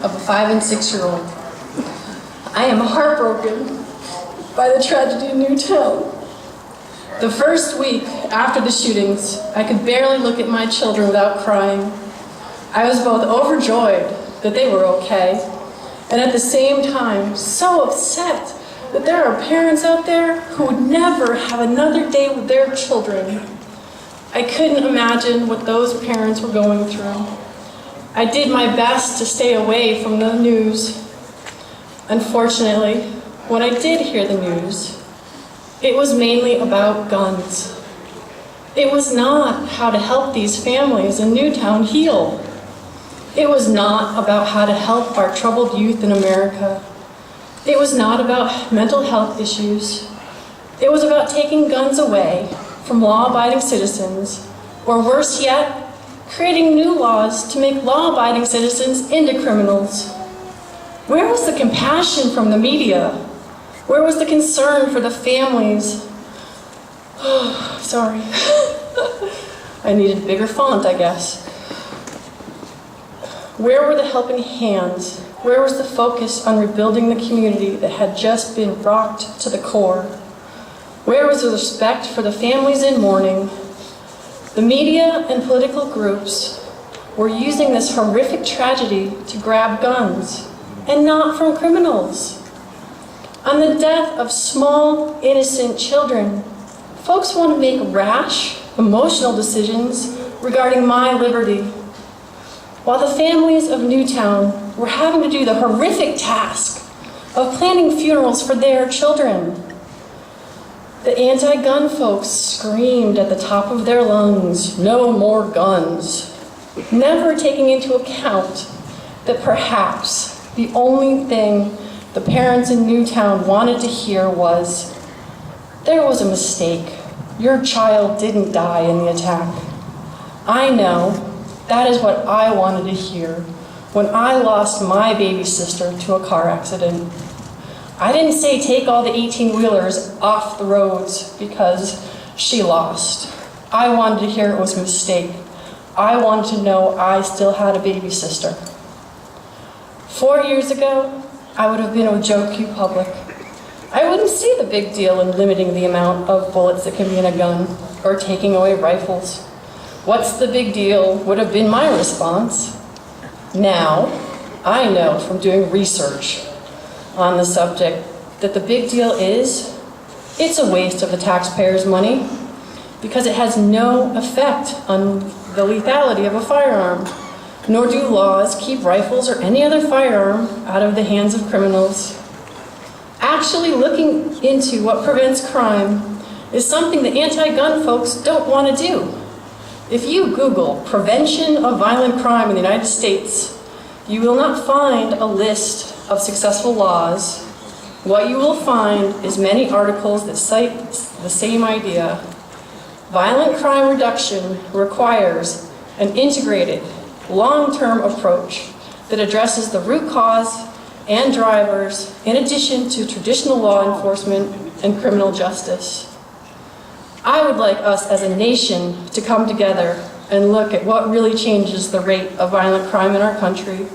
of a 5- and 6-year-old. I am heartbroken by the tragedy in Newtown. The first week after the shootings, I could barely look at my children without crying. I was both overjoyed that they were okay, and at the same time, so upset that there are parents out there who would never have another day with their children. I couldn't imagine what those parents were going through. I did my best to stay away from the news. Unfortunately, when I did hear the news, it was mainly about guns. It was not how to help these families in Newtown heal. It was not about how to help our troubled youth in America. It was not about mental health issues. It was about taking guns away from law-abiding citizens, or worse yet, creating new laws to make law-abiding citizens into criminals. Where was the compassion from the media? Where was the concern for the families? Oh, sorry. I needed bigger font, I guess. Where were the helping hands? Where was the focus on rebuilding the community that had just been rocked to the core? Where was the respect for the families in mourning? The media and political groups were using this horrific tragedy to grab guns, and not from criminals. On the death of small, innocent children, folks want to make rash, emotional decisions regarding my liberty, while the families of Newtown were having to do the horrific task of planning funerals for their children. The anti-gun folks screamed at the top of their lungs, "No more guns," never taking into account that perhaps the only thing the parents in Newtown wanted to hear was, "There was a mistake. Your child didn't die in the attack." I know that is what I wanted to hear when I lost my baby sister to a car accident. I didn't say take all the 18-wheelers off the roads because she lost. I wanted to hear it was a mistake. I wanted to know I still had a baby sister. 4 years ago, I would have been a Joe Q public. I wouldn't see the big deal in limiting the amount of bullets that can be in a gun or taking away rifles. What's the big deal would have been my response. Now, I know from doing research on the subject that the big deal is it's a waste of the taxpayers' money because it has no effect on the lethality of a firearm, nor do laws keep rifles or any other firearm out of the hands of criminals. Actually looking into what prevents crime is something the anti-gun folks don't want to do. If you Google prevention of violent crime in the United States, you will not find a list of successful laws. What you will find is many articles that cite the same idea. Violent crime reduction requires an integrated, long-term approach that addresses the root cause and drivers in addition to traditional law enforcement and criminal justice. I would like us as a nation to come together and look at what really changes the rate of violent crime in our country.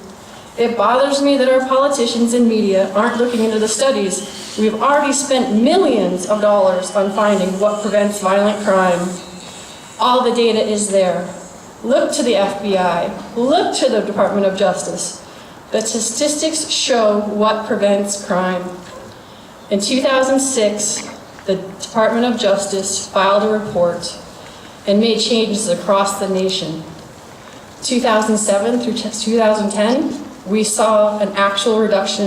It bothers me that our politicians and media aren't looking into the studies. We've already spent millions of dollars on finding what prevents violent crime. All the data is there. Look to the FBI, look to the Department of Justice. The statistics show what prevents crime. In 2006, the Department of Justice filed a report and made changes across the nation. 2007 through 2010, we saw an actual reduction